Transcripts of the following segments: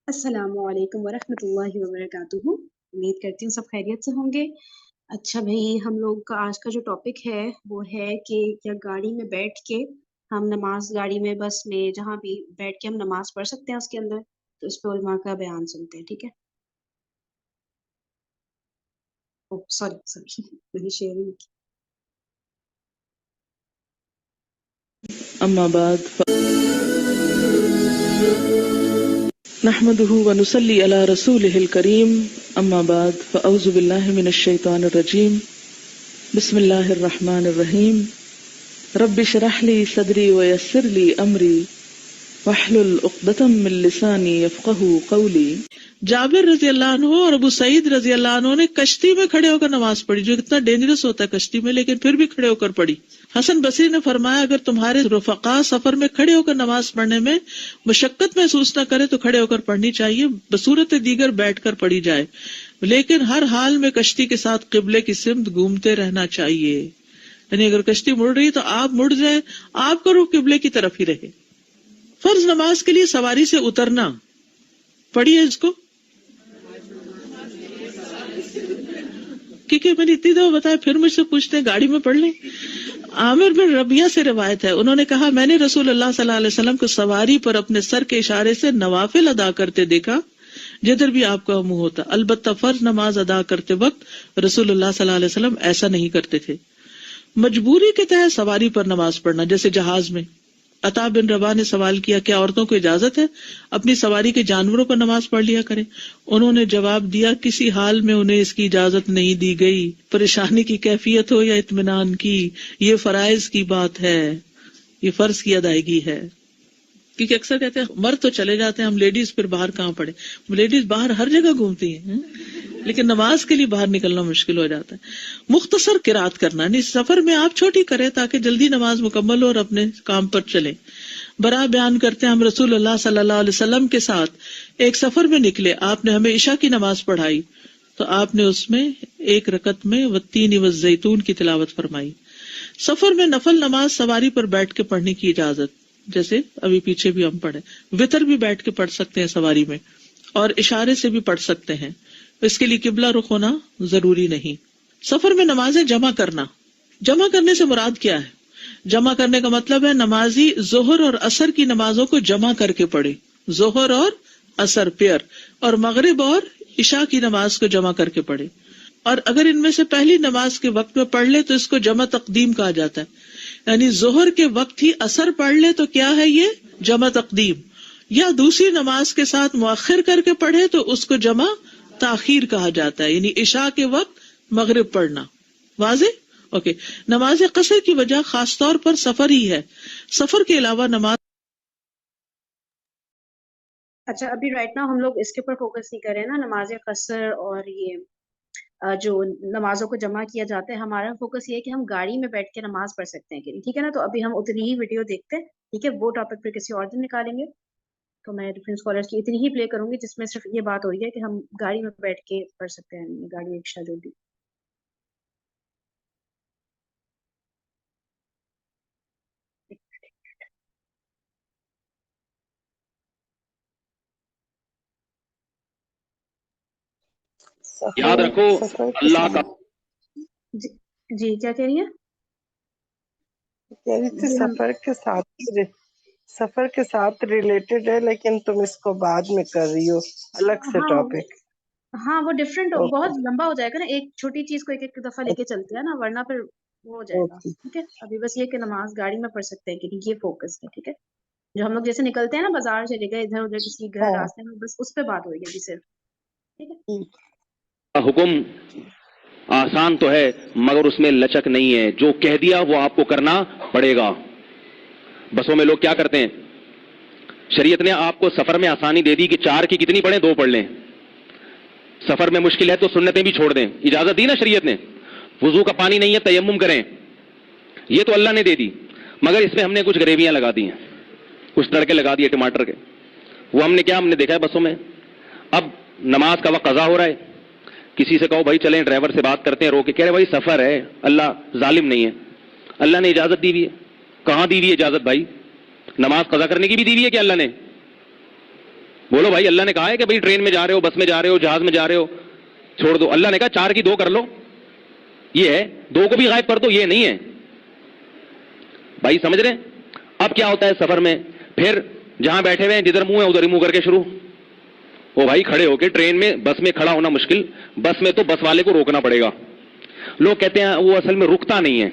السلام علیکم ورحمۃ اللہ وبرکاتہ. امید کرتی ہوں سب خیریت سے ہوں گے. اچھا بھائی، ہم لوگ کا آج کا جو ٹاپک ہے وہ ہے کہ کیا گاڑی میں بیٹھ کے ہم نماز، گاڑی میں، بس میں، جہاں بھی بیٹھ کے ہم نماز پڑھ سکتے ہیں اس کے اندر. تو اس پہ علماء کا بیان سنتے ہیں. ٹھیک ہے. سوری سوری میری شیئرنگ. اما بعد نحمده ونصلي على رسوله الكريم. اما بعد فاعوذ بالله من الشيطان الرجيم. بسم الله الرحمن الرحيم. رب اشرح لي صدري ويسر لي امري واحلل عقدة من لساني يفقهوا قولي. جابر رضی اللہ عنہ اور ابو سعید رضی اللہ عنہ نے کشتی میں کھڑے ہو کر نماز پڑھی، جو اتنا ڈینجرس ہوتا ہے کشتی میں، لیکن پھر بھی کھڑے ہو کر پڑھی. حسن بصری نے فرمایا اگر تمہارے رفقا سفر میں کھڑے ہو کر نماز پڑھنے میں مشقت محسوس نہ کرے تو کھڑے ہو کر پڑھنی چاہیے، بصورت دیگر بیٹھ کر پڑھی جائے، لیکن ہر حال میں کشتی کے ساتھ قبلے کی سمت گھومتے رہنا چاہیے. یعنی اگر کشتی مڑ رہی تو آپ مڑ جائیں، آپ کا رخ قبلے کی طرف ہی رہے. فرض نماز کے لیے سواری سے اترنا، پڑھیے اس کو، کیونکہ میں نے اتنی دفعہ بتایا پھر مجھ سے پوچھتے ہیں گاڑی میں پڑھ لیں. عامر بن ربیعہ سے روایت ہے، انہوں نے کہا میں نے رسول اللہ صلی اللہ علیہ وسلم کو سواری پر اپنے سر کے اشارے سے نوافل ادا کرتے دیکھا جدھر بھی آپ کا منہ ہوتا. البتہ فرض نماز ادا کرتے وقت رسول اللہ صلی اللہ علیہ وسلم ایسا نہیں کرتے تھے. مجبوری کے تحت سواری پر نماز پڑھنا، جیسے جہاز میں. عطا بن رباح نے سوال کیا کیا عورتوں کو اجازت ہے اپنی سواری کے جانوروں پر نماز پڑھ لیا کریں؟ انہوں نے جواب دیا کسی حال میں انہیں اس کی اجازت نہیں دی گئی، پریشانی کی کیفیت ہو یا اطمینان کی. یہ فرائض کی بات ہے، یہ فرض کی ادائیگی ہے. کیونکہ اکثر کہتے ہیں مرد تو چلے جاتے ہیں، ہم لیڈیز پھر باہر کہاں پڑے. لیڈیز باہر ہر جگہ گھومتی ہیں، لیکن نماز کے لیے باہر نکلنا مشکل ہو جاتا ہے. مختصر قرات کرنا، یعنی سفر میں آپ چھوٹی کریں تاکہ جلدی نماز مکمل ہو اور اپنے کام پر چلیں. برا بیان کرتے ہیں ہم رسول اللہ صلی اللہ علیہ وسلم کے ساتھ ایک سفر میں نکلے، آپ نے ہمیں عشاء کی نماز پڑھائی تو آپ نے اس میں ایک رکعت میں والتین والزیتون کی تلاوت فرمائی. سفر میں نفل نماز سواری پر بیٹھ کے پڑھنے کی اجازت، جیسے ابھی پیچھے بھی ہم پڑھے. وتر بھی بیٹھ کے پڑھ سکتے ہیں سواری میں، اور اشارے سے بھی پڑھ سکتے ہیں، اس کے لیے قبلہ رخ ہونا ضروری نہیں. سفر میں نمازیں جمع کرنا، جمع کرنے سے مراد کیا ہے؟ جمع کرنے کا مطلب ہے نمازی ظہر اور عصر کی نمازوں کو جمع کر کے پڑھے، ظہر اور عصر پیئر، اور مغرب اور عشاء کی نماز کو جمع کر کے پڑھے. اور اگر ان میں سے پہلی نماز کے وقت میں پڑھ لے تو اس کو جمع تقدیم کہا جاتا ہے. یعنی ظہر کے وقت ہی عصر پڑھ لے تو کیا ہے یہ؟ جمع تقدیم. یا دوسری نماز کے ساتھ مؤخر کر کے پڑھے تو اس کو جمع تاخیر کہا جاتا ہے، یعنی عشاء کے وقت مغرب پڑھنا. واضح؟ اوکے. نماز قصر کی وجہ خاص طور پر سفر ہی ہے. سفر کے علاوہ نماز. اچھا، ابھی رائٹ نا ہم لوگ اس کے اوپر فوکس نہیں کر رہے ہیں نا، نماز قصر اور یہ جو نمازوں کو جمع کیا جاتا ہے. ہمارا فوکس یہ ہے کہ ہم گاڑی میں بیٹھ کے نماز پڑھ سکتے ہیں کہ نہیں. ٹھیک ہے نا. تو ابھی ہم اتنی ہی ویڈیو دیکھتے ہیں. ٹھیک ہے، وہ ٹاپک پھر کسی اور دن نکالیں گے. تو میں ڈفرینٹ اسکالرس کی اتنی ہی پلے کروں گی جس میں صرف یہ بات ہو رہی ہے کہ ہم گاڑی میں بیٹھ کے پڑھ سکتے ہیں، گاڑی رکشا جو بھی. یاد رکھو اللہ کا. جی جی، کیا کہہ رہی ہیں؟ جی ہم سفر کے ساتھ ریلیٹڈ ہے، لیکن تم اس کو بعد میں کر رہی ہو الگ سے ٹاپک. ہاں وہ ڈفرینٹ بہت لمبا ہو جائے گا نا، ایک چھوٹی چیز کو ایک ایک دفعہ لے کے چلتے ہیں نا، ورنہ پھر وہ ہو جائے گا. ٹھیک ہے، ابھی بس یہ کہ نماز گاڑی میں پڑھ سکتے ہیں کہ نہیں، یہ فوکس ہے. ٹھیک ہے، جو ہم لوگ جیسے نکلتے ہیں نا بازار چلے گئے ادھر ادھر کسی گھر راستے میں، بس اس پہ بات ہوئی ہے ابھی صرف. ٹھیک ہے. حکم آسان تو ہے مگر اس میں لچک نہیں ہے، جو کہہ دیا وہ آپ کو کرنا پڑے گا. بسوں میں لوگ کیا کرتے ہیں، شریعت نے آپ کو سفر میں آسانی دے دی کہ 4 کی کتنی پڑھیں، 2 پڑھ لیں. سفر میں مشکل ہے تو سنتیں بھی چھوڑ دیں، اجازت دی نا شریعت نے. وضو کا پانی نہیں ہے تیمم کریں، یہ تو اللہ نے دے دی، مگر اس میں ہم نے کچھ گریویاں لگا دی ہیں، کچھ تڑکے لگا دیے ٹماٹر کے. وہ ہم نے دیکھا ہے بسوں میں. اب نماز کا وقت قضا ہو رہا ہے، کسی سے کہو بھائی چلیں ڈرائیور سے بات کرتے ہیں، رو کے کہہ رہے بھائی سفر ہے، اللہ ظالم نہیں ہے، اللہ نے اجازت دی ہوئی ہے. کہاں دی ہوئی ہے اجازت بھائی؟ نماز قضا کرنے کی بھی دی ہوئی ہے کہ اللہ نے؟ بولو بھائی اللہ نے کہا ہے کہ بھائی ٹرین میں جا رہے ہو, بس میں جا رہے ہو, جہاز میں جا رہے ہو, چھوڑ دو. اللہ نے کہا 4 کی 2 کر لو, یہ ہے 2 کو بھی غائب کر دو, یہ نہیں ہے. بھائی سمجھ رہے ہیں؟ اب کیا ہوتا ہے سفر میں, پھر جہاں بیٹھے ہوئے ہیں جدھر منہ ہے ادھر ہی منہ کر کے شروع. وہ بھائی کھڑے ہو کے ٹرین میں, بس میں کھڑا ہونا مشکل, بس میں تو بس والے کو روکنا پڑے گا. لوگ کہتے ہیں وہ اصل میں رکتا نہیں ہے.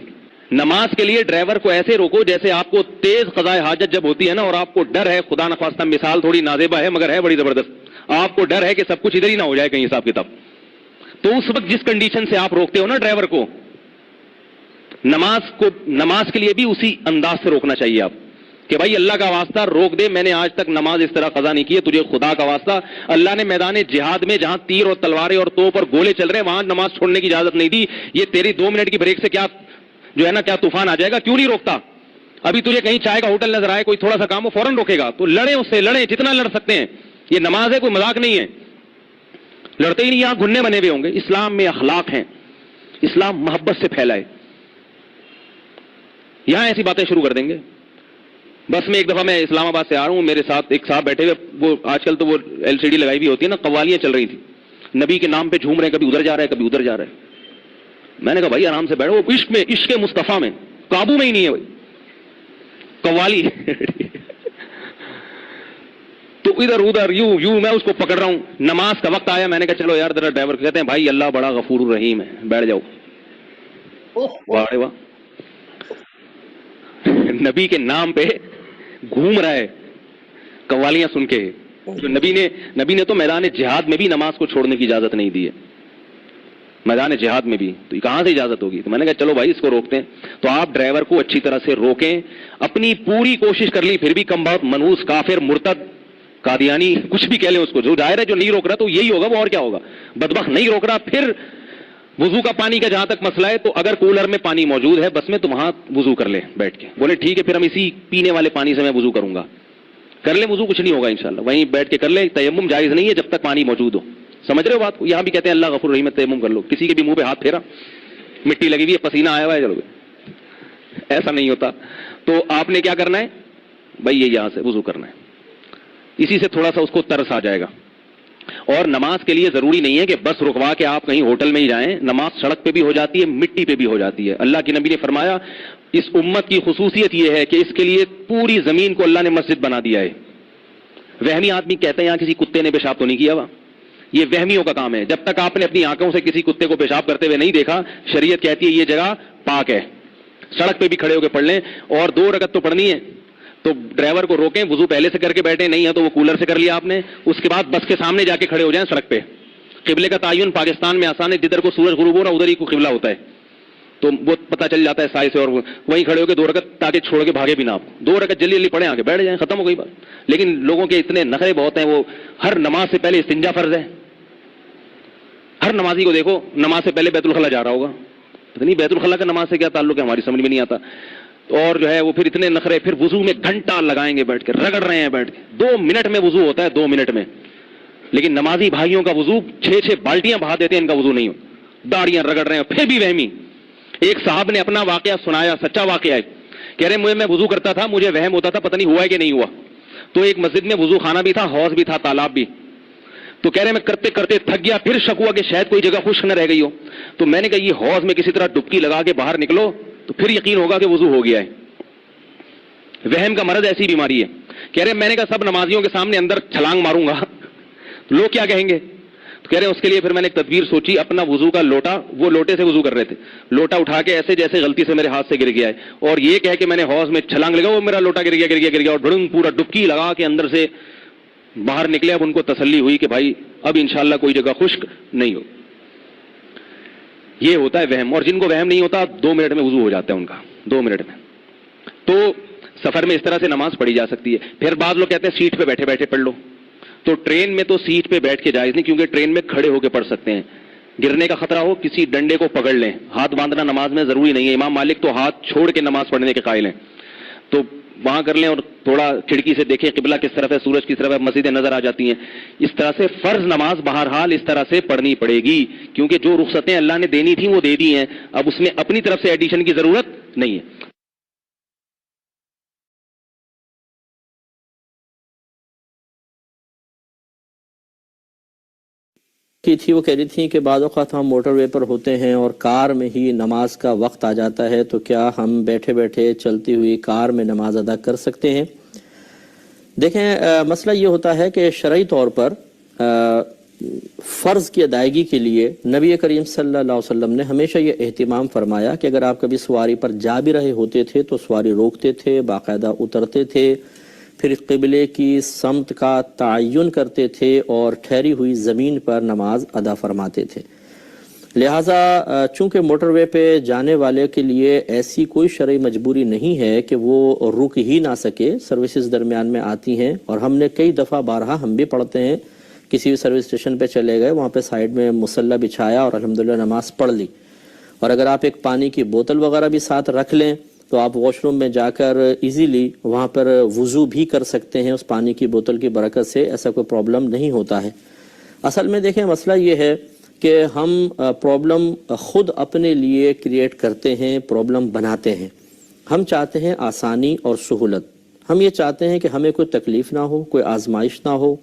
نماز کے لیے ڈرائیور کو ایسے روکو جیسے آپ کو تیز قضاء حاجت جب ہوتی ہے نا, اور آپ کو ڈر ہے, خدا نخواستہ مثال تھوڑی نازیبا ہے مگر ہے بڑی زبردست, آپ کو ڈر ہے کہ سب کچھ ادھر ہی نہ ہو جائے کہیں حساب کتاب, تو اس وقت جس کنڈیشن سے آپ روکتے ہو نا ڈرائیور کو, نماز کے لیے بھی اسی انداز سے روکنا چاہیے آپ کہ بھائی اللہ کا واسطہ روک دے, میں نے آج تک نماز اس طرح قضا نہیں کی ہے, تجھے خدا کا واسطہ اللہ نے میدان جہاد میں جہاں تیر اور تلواریں اور توپ اور گولے چل رہے ہیں وہاں نماز چھوڑنے کی اجازت نہیں دی. یہ تیری 2 منٹ کی بریک سے کیا جو ہے نا کیا طوفان آ جائے گا, کیوں نہیں روکتا؟ ابھی تجھے کہیں چائے کا ہوٹل نظر آئے, کوئی تھوڑا سا کام ہو, فوراً روکے گا. تو لڑیں اس سے, لڑیں جتنا لڑ سکتے ہیں. یہ نماز ہے, کوئی مذاق نہیں ہے. لڑتے ہی نہیں, یہاں گھننے بنے ہوئے ہوں گے. اسلام میں اخلاق ہیں, اسلام محبت سے پھیلا ہے. یہاں ایسی باتیں شروع کر دیں گے. بس میں ایک دفعہ میں اسلام آباد سے آ رہا ہوں, میرے ساتھ ایک صاحب بیٹھے ہوئے, وہ آج کل تو وہ LCD لگائی بھی ہوتی ہے نا, قوالیاں چل رہی تھی, نبی کے نام پہ جھوم رہے ہیں, کبھی ادھر جا رہے ہیں کبھی ادھر جا رہے ہیں. میں نے کہا بھائی آرام سے بیٹھو, وہ عشق میں, عشق مصطفیٰ میں قابو میں ہی نہیں ہے بھائی, قوالی تو ادھر ادھر یوں میں اس کو پکڑ رہا ہوں. نماز کا وقت آیا, میں نے کہا چلو یار ذرا ڈرائیور کہتے ہیں بھائی اللہ بڑا غفور الرحیم ہے, بیٹھ جاؤ. واہ واہ, نبی کے نام پہ گھوم رہا ہے قوالیاں سن کے. جو نبی نے تو میدان جہاد میں بھی نماز کو چھوڑنے کی اجازت نہیں دی ہے, میدان جہاد میں بھی, تو کہاں سے اجازت ہوگی؟ تو میں نے کہا چلو بھائی اس کو روکتے ہیں. تو آپ ڈرائیور کو اچھی طرح سے روکیں. اپنی پوری کوشش کر لی, پھر بھی کم بہت منحوس, کافر, مرتد, قادیانی, کچھ بھی کہہ لیں اس کو, جو ظاہر ہے جو نہیں روک رہا تو یہی ہوگا, وہ اور کیا ہوگا. بدبخت نہیں روک رہا. پھر وضو کا پانی کا جہاں تک مسئلہ ہے, تو اگر کولر میں پانی موجود ہے بس میں, تو وہاں وضو کر لے بیٹھ کے. بولے ٹھیک ہے, پھر ہم اسی پینے والے پانی سے میں وضو کروں گا. کر لیں وضو, کچھ نہیں ہوگا انشاءاللہ, وہیں بیٹھ کے کر لیں. تیمم جائز نہیں ہے جب تک پانی موجود ہو. سمجھ رہے ہو بات کو؟ یہاں بھی کہتے ہیں اللہ غفور رحیم ہے, تیمم کر لو. کسی کے بھی منہ پہ ہاتھ پھیرا, مٹی لگی ہوئی ہے, پسینہ آیا ہوا ہے, چلو ایسا نہیں ہوتا. تو آپ نے کیا کرنا ہے بھائی, یہ یہاں سے وضو کرنا ہے. اسی سے تھوڑا سا اس کو ترس آ جائے گا. اور نماز کے لیے ضروری نہیں ہے کہ بس رکوا کے آپ کہیں ہوٹل میں ہی جائیں. نماز سڑک پہ بھی ہو جاتی ہے, مٹی پہ بھی ہو جاتی ہے. اللہ کے نبی نے فرمایا اس امت کی خصوصیت یہ ہے کہ اس کے لیے پوری زمین کو اللہ نے مسجد بنا دیا ہے. وہمی آدمی کہتے ہیں یہاں کسی کتے نے پیشاب تو نہیں کیا ہوا, یہ وہمیوں کا کام ہے. جب تک آپ نے اپنی آنکھوں سے کسی کتے کو پیشاب کرتے ہوئے نہیں دیکھا, شریعت کہتی ہے یہ جگہ پاک ہے. سڑک پہ بھی کھڑے ہو کے پڑھ لیں, اور 2 رکعت تو پڑھنی ہے. تو ڈرائیور کو روکیں, وضو پہلے سے کر کے بیٹھے, نہیں ہے تو وہ کولر سے کر لیا آپ نے. اس کے بعد بس کے سامنے جا کے کھڑے ہو جائیں سڑک پہ. قبلے کا تعین پاکستان میں آسان ہے, جدھر کو سورج غروب ہو رہا ادھر ہی کو قبلہ ہوتا ہے, تو وہ پتہ چل جاتا ہے سائے سے. اور وہیں کھڑے ہو کے 2 رکعت, تاکہ چھوڑ کے بھاگے بھی نہ آپ. 2 رکعت جلدی جلدی پڑھیں, آگے بیٹھ جائیں, ختم ہو گئی بات. لیکن لوگوں کے اتنے نخرے بہت ہیں, وہ ہر نماز سے پہلے استنجا فرض ہے. ہر نمازی کو دیکھو نماز سے پہلے بیت الخلا جا رہا ہوگا, پتہ نہیں بیت الخلا کا نماز سے کیا تعلق ہے, ہماری سمجھ میں نہیں آتا. اور جو ہے وہ پھر اتنے نخرے, پھر وضو میں گھنٹہ لگائیں گے بیٹھ کے, رگڑ رہے ہیں بیٹھ کے. 2 منٹ میں وضو ہوتا ہے, 2 منٹ میں. لیکن نمازی بھائیوں کا وضو 6 بالٹیاں بہا دیتے ہیں, ان کا وضو نہیں ہو, داڑیاں رگڑ رہے ہیں, پھر بھی وہمی. ایک صاحب نے اپنا واقعہ سنایا, سچا واقعہ ہے. کہہ رہے میں وضو کرتا تھا, مجھے وہم ہوتا تھا پتہ نہیں ہوا ہے کہ نہیں ہوا. تو ایک مسجد میں وضو خانہ بھی تھا, حوض بھی تھا, تالاب بھی. تو کہہ رہے میں کرتے کرتے تھک گیا, پھر شک ہوا کہ شاید کوئی جگہ خشک نہ رہ گئی ہو. تو میں نے کہا یہ حوض میں کسی طرح ڈبکی لگا کے باہر نکلو, تو پھر یقین ہوگا کہ وضو ہو گیا ہے. وہم کا مرض ایسی بیماری ہے. کہہ رہے میں نے کہا سب نمازیوں کے سامنے اندر چھلانگ ماروں گا, لوگ کیا کہیں گے. تو کہہ رہے اس کے لیے پھر میں نے ایک تدبیر سوچی. اپنا وضو کا لوٹا, وہ لوٹے سے وضو کر رہے تھے, لوٹا اٹھا کے ایسے جیسے غلطی سے میرے ہاتھ سے گر گیا ہے, اور یہ کہہ کہ میں نے حوض میں چھلانگ لگا, وہ میرا لوٹا گر گیا, اور ڈھڑنگ پورا ڈبکی لگا کے اندر سے باہر نکلے. اب ان کو تسلی ہوئی کہ بھائی اب انشاءاللہ کوئی جگہ خشک نہیں ہو. یہ ہوتا ہے وہم. اور جن کو وہم نہیں ہوتا 2 منٹ میں وضو ہو جاتا ہے ان کا, 2 منٹ میں. تو سفر میں اس طرح سے نماز پڑھی جا سکتی ہے. پھر بعض لوگ کہتے ہیں سیٹ پہ بیٹھے بیٹھے پڑھ لو. تو ٹرین میں تو سیٹ پہ بیٹھ کے جائز نہیں, کیونکہ ٹرین میں کھڑے ہو کے پڑھ سکتے ہیں. گرنے کا خطرہ ہو, کسی ڈنڈے کو پکڑ لیں. ہاتھ باندھنا نماز میں ضروری نہیں ہے. امام مالک تو ہاتھ چھوڑ کے نماز پڑھنے کے قائل ہیں, تو وہاں کر لیں. اور تھوڑا کھڑکی سے دیکھیں قبلہ کس طرف ہے, سورج کس طرف ہے, مسجدیں نظر آ جاتی ہیں. اس طرح سے فرض نماز بہرحال اس طرح سے پڑھنی پڑے گی, کیونکہ جو رخصتیں اللہ نے دینی تھیں وہ دے دی ہیں. اب اس میں اپنی طرف سے ایڈیشن کی ضرورت نہیں ہے. کی تھی، وہ کہہ رہی تھیں کہ بعض اوقات ہم موٹر وے پر ہوتے ہیں اور کار میں ہی نماز کا وقت آ جاتا ہے، تو کیا ہم بیٹھے بیٹھے چلتی ہوئی کار میں نماز ادا کر سکتے ہیں؟ دیکھیں، مسئلہ یہ ہوتا ہے کہ شرعی طور پر فرض کی ادائیگی کے لیے نبی کریم صلی اللہ علیہ وسلم نے ہمیشہ یہ اہتمام فرمایا کہ اگر آپ کبھی سواری پر جا بھی رہے ہوتے تھے تو سواری روکتے تھے، باقاعدہ اترتے تھے، پھر قبلے کی سمت کا تعین کرتے تھے اور ٹھہری ہوئی زمین پر نماز ادا فرماتے تھے۔ لہٰذا چونکہ موٹر وے پہ جانے والے کے لیے ایسی کوئی شرعی مجبوری نہیں ہے کہ وہ رک ہی نہ سکے، سروسز درمیان میں آتی ہیں، اور ہم نے کئی دفعہ بارہا ہم بھی پڑھتے ہیں، کسی بھی سروس اسٹیشن پہ چلے گئے، وہاں پہ سائیڈ میں مصلی بچھایا اور الحمدللہ نماز پڑھ لی۔ اور اگر آپ ایک پانی کی بوتل وغیرہ بھی ساتھ رکھ لیں تو آپ واش روم میں جا کر ایزیلی وہاں پر وضو بھی کر سکتے ہیں اس پانی کی بوتل کی برکت سے، ایسا کوئی پرابلم نہیں ہوتا ہے۔ اصل میں دیکھیں، مسئلہ یہ ہے کہ ہم پرابلم خود اپنے لیے کریٹ کرتے ہیں، پرابلم بناتے ہیں۔ ہم چاہتے ہیں آسانی اور سہولت، ہم یہ چاہتے ہیں کہ ہمیں کوئی تکلیف نہ ہو، کوئی آزمائش نہ ہو،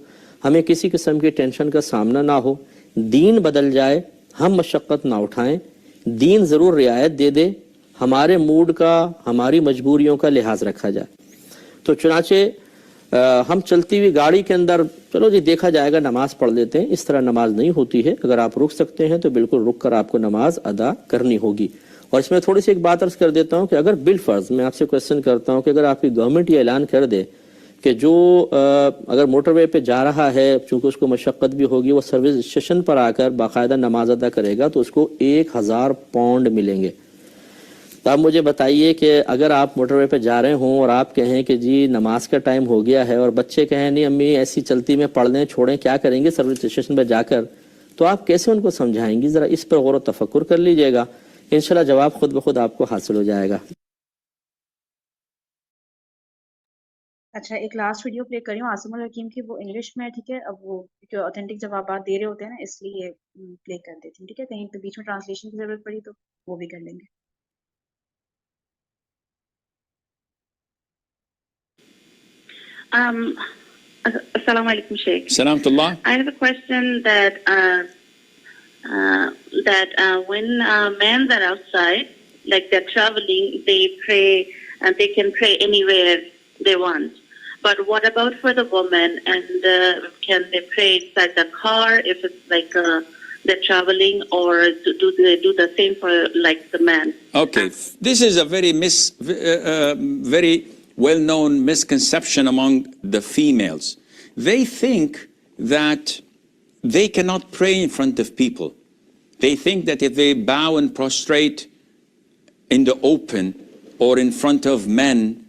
ہمیں کسی قسم کی ٹینشن کا سامنا نہ ہو، دین بدل جائے، ہم مشقت نہ اٹھائیں، دین ضرور رعایت دے دے، ہمارے موڈ کا، ہماری مجبوریوں کا لحاظ رکھا جائے۔ تو چنانچہ ہم چلتی ہوئی گاڑی کے اندر چلو جی دیکھا جائے گا نماز پڑھ لیتے ہیں، اس طرح نماز نہیں ہوتی ہے۔ اگر آپ رک سکتے ہیں تو بالکل رک کر آپ کو نماز ادا کرنی ہوگی۔ اور اس میں تھوڑی سی ایک بات عرض کر دیتا ہوں کہ اگر بالفرض میں آپ سے کویسچن کرتا ہوں کہ اگر آپ کی گورنمنٹ یہ اعلان کر دے کہ جو اگر موٹر وے پہ جا رہا ہے، چونکہ اس کو مشقت بھی ہوگی، وہ سروس اسٹیشن پر آ کر باقاعدہ نماز ادا کرے گا تو اس کو 1000 پاؤنڈ ملیں گے۔ تو آپ مجھے بتائیے کہ اگر آپ موٹر وے پہ جا رہے ہوں اور آپ کہیں کہ جی نماز کا ٹائم ہو گیا ہے، اور بچے کہیں نہیں امی ایسی چلتی میں پڑھ لیں، چھوڑیں، کیا کریں گے سروس اسٹیشن پہ جا کر، تو آپ کیسے ان کو سمجھائیں گی؟ ذرا اس پر غور و تفکر کر لیجئے گا، انشاءاللہ جواب خود بخود آپ کو حاصل ہو جائے گا۔ اچھا، ایک لاسٹ ویڈیو پلے کر رہی ہوں عاصم الحکیم کی، وہ انگلش میں ہے، ٹھیک ہے؟ اب وہ جو اوتھینٹک جوابات دے رہے ہوتے ہیں نا، اس لیے پلے کر دیتی ہوں، ٹھیک ہے؟ کہیں پہ بیچ میں ٹرانسلیشن کی ضرورت پڑی تو وہ بھی کر لیں گے۔ Assalamu alaikum, Sheikh. Salamullah. I have a question that when men are outside, like they're traveling, they pray and they can pray anywhere they want. But what about for the woman? And can they pray inside the car if it's like they're traveling, or do they do the same for like the man? Okay, this is a very well-known misconception among the females. They think that they cannot pray in front of people. They think that if they bow and prostrate in the open or in front of men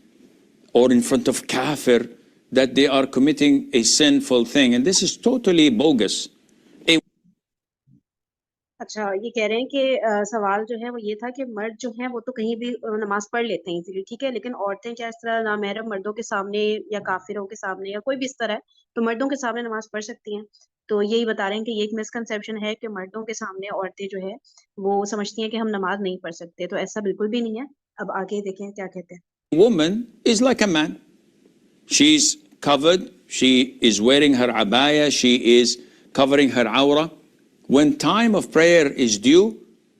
or in front of kafir, that they are committing a sinful thing. And this is totally bogus. اچھا، یہ کہہ رہے ہیں کہ سوال جو ہے وہ یہ تھا کہ مرد جو ہیں وہ تو کہیں بھی نماز پڑھ لیتے ہیں ایزیلی، ٹھیک ہے، لیکن عورتیں کیا اس طرح نامحرم مردوں کے سامنے یا کافروں کے سامنے یا کوئی بھی اس طرح ہے تو مردوں کے سامنے نماز پڑھ سکتی ہیں؟ تو یہی بتا رہے ہیں کہ یہ ایک مسکنسیپشن ہے کہ مردوں کے سامنے عورتیں جو ہے وہ سمجھتی ہیں کہ ہم نماز نہیں پڑھ سکتے، تو ایسا بالکل بھی نہیں ہے۔ اب آگے دیکھیں کیا کہتے ہیں۔ Woman is like a man. She's covered, she is wearing her abaya, she is covering her awra. When time of prayer is due,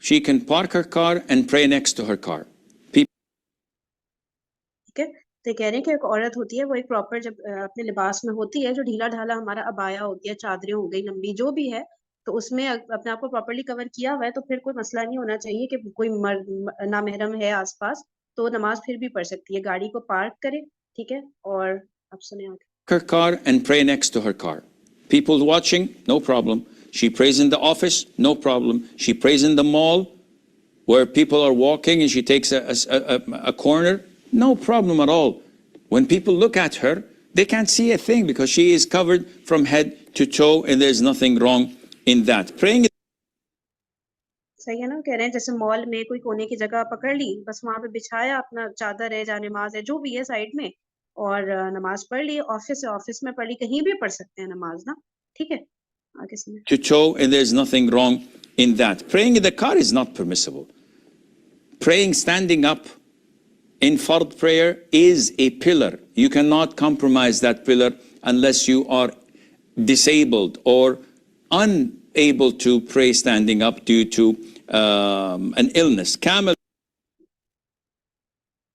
she can park her car and pray next to her car. ٹھیک ہے، تو یہ کہہ رہے ہیں کہ ایک عورت ہوتی ہے وہ ایک پراپر جب اپنے لباس میں ہوتی ہے، جو ڈھیلا ڈھالا ہمارا ابایا ہو گیا، چادریں ہو گئی لمبی جو بھی ہے، تو اس میں اپنے آپ کو پراپرلی کور کیا ہوا ہے تو پھر کوئی مسئلہ نہیں ہونا چاہیے کہ کوئی نامحرم ہے آس پاس تو نماز پھر بھی پڑھ سکتی ہے، گاڑی کو پارک کرے، ٹھیک ہے، اور اب سنیں آگے۔ Her car and pray next to her car. People watching, no problem. She prays in the office, no problem. She prays in the mall where people are walking and she takes a corner, no problem at all. When people look at her, they can't see a thing because she is covered from head to toe and there's nothing wrong in that. Praying. صحیح ہے نا، کہہ رہے ہیں جیسے مال میں کوئی کونے کی جگہ پکڑ لی، بس وہاں پہ بچھایا اپنا چادر ہے، جا نماز ہے، جو بھی ہے سائڈ میں، اور نماز پڑھ لی، آفس میں پڑھ لی، کہیں بھی پڑھ سکتے ہیں نماز نا، ٹھیک ہے۔ آگے سنیں۔ To toe and there's nothing wrong in that. Praying in the car is not permissible. Praying standing up in fard prayer is a pillar. You cannot compromise that pillar unless you are disabled or able to pray standing up due to an illness. Camel.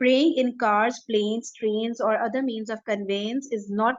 praying in cars, planes, trains or other means of conveyance is not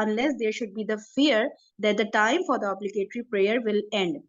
unless there should be the fear that the time for the obligatory prayer will end.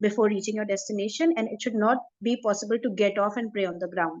before reaching your destination, and it should not be possible to get off and pray on the ground.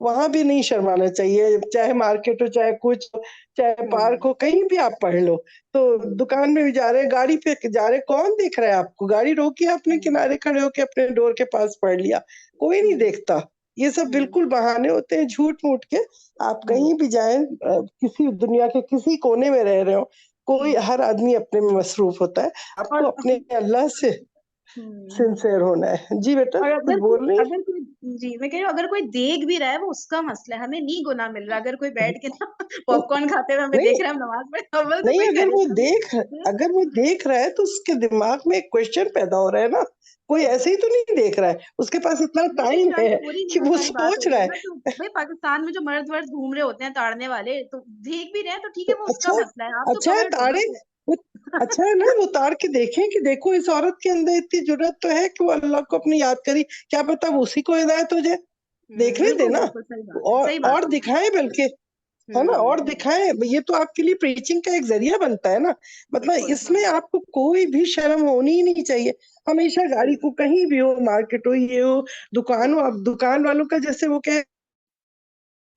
وہاں بھی نہیں شرمانا چاہیے، چاہے market ہو، چاہے کچھ ہو، چاہے park ہو، کہیں بھی آپ پڑھ لو. تو دکان میں بھی جا رہے، گاڑی پہ جا رہے، کون دیکھ رہا ہے آپ کو؟ گاڑی روکی آپ نے، کنارے کھڑے ہو کے اپنے ڈور کے پاس پڑھ لیا، کوئی نہیں دیکھتا. یہ سب بالکل بہانے ہوتے ہیں جھوٹ موٹ کے. آپ کہیں بھی جائیں، کسی دنیا کے کسی کونے میں رہ رہے ہو، کوئی ہر آدمی اپنے میں مصروف ہوتا ہے. آپ کو اپنے اللہ سے سنسیئر ہونا ہے. جی بیٹا اور کچھ بول رہی ہیں؟ اگر کوئی جی میں کہہ رہی ہوں اگر کوئی دیکھ بھی رہا ہے وہ اس کا مسئلہ ہے، ہمیں نہیں گناہ مل رہا. اگر کوئی بیٹھ کے نا پاپ کارن کھاتے ہوئے ہمیں دیکھ رہا ہے ہم نماز میں، اول تو نہیں، کوئی اگر وہ دیکھ رہا ہے تو اس کے دماغ میں ایک کوشچن پیدا ہو رہا ہے نا. کوئی ایسے ہی تو نہیں دیکھ رہا ہے، اس کے پاس اتنا ٹائم ہے کہ وہ سوچ رہا ہے. بھائی پاکستان میں جو مرد ورد گھوم رہے ہوتے ہیں تاڑنے والے، تو دیکھ بھی رہے ہیں تو ٹھیک ہے وہ اس کا مسئلہ ہے. آپ تو اچھا ہے covered ہو نا تاڑے، اچھا ہے نا وہ تاڑ کے دیکھیں کہ دیکھو اس عورت کے اندر اتنی جرات تو ہے کہ وہ اللہ کو اپنی یاد کری، کیا پتا وہ اسی کو ہدایت ہو جائے. دیکھنے دے نا، اور دکھائیں بلکہ، ہے نا، اور دکھائیں. یہ تو آپ کے لیے پریچنگ کا ایک ذریعہ بنتا ہے نا. مطلب اس میں آپ کو کوئی بھی شرم ہونی ہی نہیں چاہیے. ہمیشہ گاڑی کو کہیں بھی ہو، مارکیٹ ہو، یہ ہو، دکان ہو. اب دکان والوں کا جیسے وہ کہہ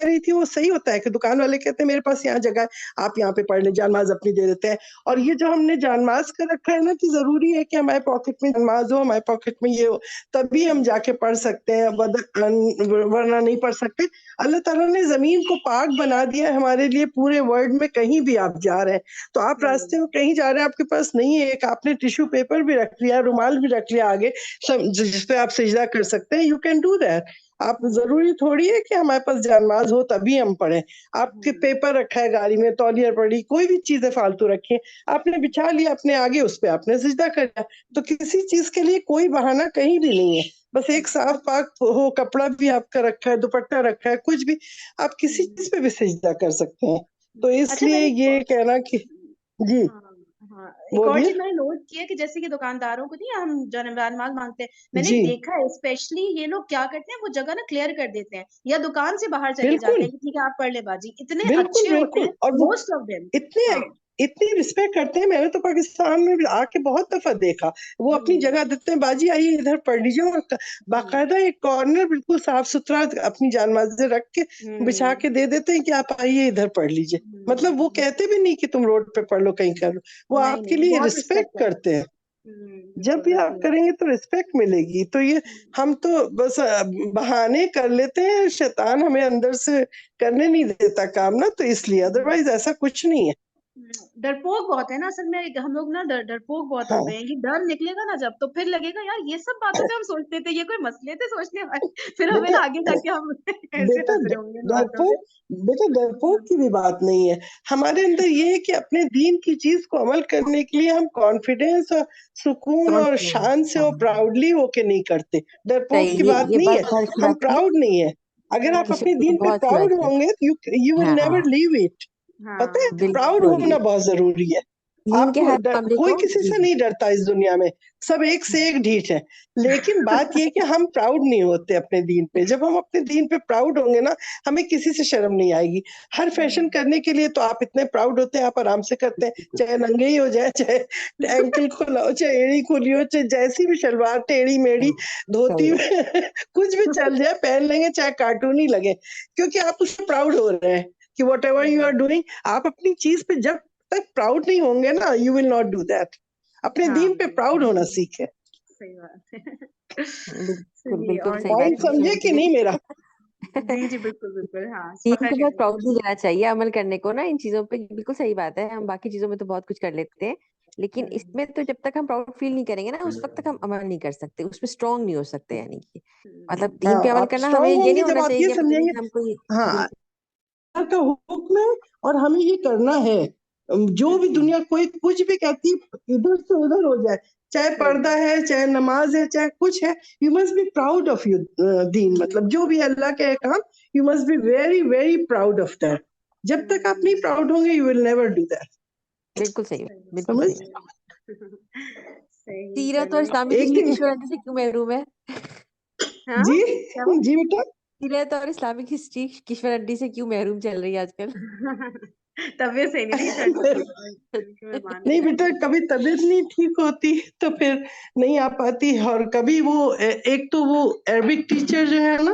رہی تھی وہ صحیح ہوتا ہے کہ دکان والے کہتے ہیں میرے پاس یہاں جگہ ہے، آپ یہاں پہ پڑھ لیں، جانماز اپنی دے دیتے ہیں. اور یہ جو ہم نے جانماز کا رکھا ہے نا کہ ضروری ہے کہ ہمارے پاکٹ میں جانماز ہو، ہمارے پاکٹ میں یہ ہو، تبھی ہم جا کے پڑھ سکتے ہیں، ورنہ نہیں پڑھ سکتے. اللہ تعالیٰ نے زمین کو پاک بنا دیا ہے ہمارے لیے پورے ورلڈ میں. کہیں بھی آپ جا رہے ہیں تو آپ راستے میں کہیں جا رہے ہیں، آپ کے پاس نہیں ہے، ایک آپ نے ٹیشو پیپر بھی رکھ لیا، رومال بھی رکھ لیا آگے جس پہ آپ سجدہ کر سکتے ہیں. You can do that. آپ ضروری تھوڑی ہے کہ ہمارے پاس جانماز ہو تبھی ہم پڑھیں. آپ کے پیپر رکھا ہے گاڑی میں، تولیہ پڑی، کوئی بھی چیزیں فالتو رکھی، آپ نے بچھا لیا اپنے آگے، اس پہ آپ نے سجدہ کر لیا. تو کسی چیز کے لیے کوئی بہانہ کہیں بھی نہیں ہے. بس ایک صاف پاک ہو، کپڑا بھی آپ کا رکھا ہے، دوپٹہ رکھا ہے، کچھ بھی، آپ کسی چیز پہ بھی سجدہ کر سکتے ہیں. تو اس لیے یہ کہنا کہ جی ایک اور بولیے. چیز میں نے نوٹ کی ہے کہ جیسے کہ دکانداروں کو نہیں ہم جانماز مانگتے ہیں، میں نے جی دیکھا ہے اسپیشلی یہ لوگ کیا کرتے ہیں، وہ جگہ نا کلیئر کر دیتے ہیں یا دکان سے باہر چلے جاتے بالکل ہیں کہ ٹھیک ہے آپ پڑھ لے باجی. اتنے بالکل اچھے ہوتے بالکل. ہیں اور وہ موسٹ آف دیم. اتنی رسپیکٹ کرتے ہیں. میں نے تو پاکستان میں آ کے بہت دفعہ دیکھا، وہ اپنی جگہ دیتے ہیں، باجی آئیے ادھر پڑھ لیجیے. اور باقاعدہ ایک کارنر بالکل صاف ستھرا اپنی جانمازیں رکھ کے بچھا کے دے دیتے ہیں کہ آپ آئیے ادھر پڑھ لیجیے. مطلب وہ کہتے بھی نہیں کہ تم روڈ پہ پڑھ لو، کہیں کر لو. وہ آپ کے لیے رسپیکٹ کرتے ہیں. جب بھی آپ کریں گے تو رسپیکٹ ملے گی. تو یہ ہم تو بس بہانے کر لیتے ہیں، شیطان ہمیں اندر سے کرنے نہیں دیتا کام نا، تو اس لیے ادروائز ایسا کچھ نہیں ہے. ڈرپوک بہت ہے نا اصل میں. ہم لوگ نا ڈرپوک بہت ہو ہاں گئے ہیں. یہ ڈر نکلے گا نا جب، تو پھر لگے گا یار یہ سب باتوں پہ ہم سوچتے تھے، یہ کوئی مسئلے تھے سوچنے والے، پھر ہمیں بیٹا نا آگے جا کے ہم ایسے بیٹا ہنس رہے ہوں گے ان باتوں پہ. ڈرپوک کی بھی بات نہیں ہے. ہمارے اندر یہ ہے کہ اپنے دین کی چیز کو عمل کرنے کے لیے ہم کانفیڈینس اور سکون اور شان سے اور پراؤڈلی ہو کے نہیں کرتے. ڈرپوک کی بات یہ نہیں ہے. بات بہت اچھی ہم بات کی پراؤڈ نہیں ہے. اگر آپ اپنے دین پہ بہت اچھی پراؤڈ بات کی. ہوں گے یو ول ہاں نیور لیو اٹ. پتہ ہے پراؤڈ بالکل ہونا بہت ضروری ہے. دین آپ کے کو ہر معاملے کوئی کو کسی سے نہیں ڈرتا اس دنیا میں، سب ایک سے ایک ڈھیٹ ہے. لیکن بات یہ کہ ہم پراؤڈ نہیں ہوتے اپنے دین پہ. جب ہم اپنے دین پہ پراؤڈ ہوں گے نا، ہمیں کسی سے شرم نہیں آئے گی. ہر فیشن کرنے کے لیے تو آپ اتنے پراؤڈ ہوتے ہیں، آپ آرام سے کرتے ہیں، چاہے ننگے ہی ہو جائے، چاہے اینکل کھلا ہو، چاہے ایڑی کھلی ہو، چاہے جیسی بھی شلوار ٹیڑھی میڑھی دھوتی کچھ بھی چل جائے پہن لیں گے، چاہے کارٹونی لگے، کیونکہ آپ اس سے پراؤڈ ہو رہے ہیں کہ whatever you are doing. آپ اپنی چیز پہ جب تک پراؤڈ نہیں ہوں گے نا، you will not do that. اپنے دین پہ پراؤڈ ہونا سیکھے. صحیح بات ہے. بالکل اور صحیح پوائنٹ بات سمجھے کہ نہیں میرا؟ جی بالکل بالکل. ہاں دین کو بہت پراؤڈلی لینا چاہیے عمل کرنے کو نا ان چیزوں پہ. بالکل صحیح بات ہے. ہم باقی چیزوں میں تو بہت کچھ کر لیتے ہیں، لیکن اس میں تو جب تک ہم پراؤڈ فیل نہیں کریں گے نا، اس وقت تک ہم عمل نہیں کر سکتے، اس میں اسٹرانگ نہیں ہو سکتے. یعنی کہ مطلب دین پہ عمل آپ کرنا ہمیں اسٹرانگ یہ ہوں نہیں گے جب ہونا آپ چاہیے یہ کہ سمجھیں گے ہم کوئی ہاں اللہ کا حکم ہے اور ہمیں یہ کرنا ہے. جو بھی دنیا کوئی کچھ بھی کہتی ادھر سے ادھر ہو جائے، چاہے پردہ ہے، چاہے نماز ہے، چاہے کچھ ہے، you must be proud of your دین. مطلب جو بھی اللہ کے احکام، you must be very very proud of that. جب تک آپ نہیں پراؤڈ ہوں گے you will never do that. بالکل صحیح، بالکل سمجھ صحیح. سیرت اور اسلامی ایک ہسٹری دن کشورندی سے کیوں محروم ہے؟ جی جی بیٹا سیرت اور اسلامک ہسٹری کشورندی سے کیوں محروم چل رہی ہے آج کل؟ طبیعت صحیح نہیں نہیں بیٹا، کبھی طبیعت نہیں ٹھیک ہوتی تو پھر نہیں آ پاتی. اور کبھی وہ ایک تو وہ عربک ٹیچر جو ہے نا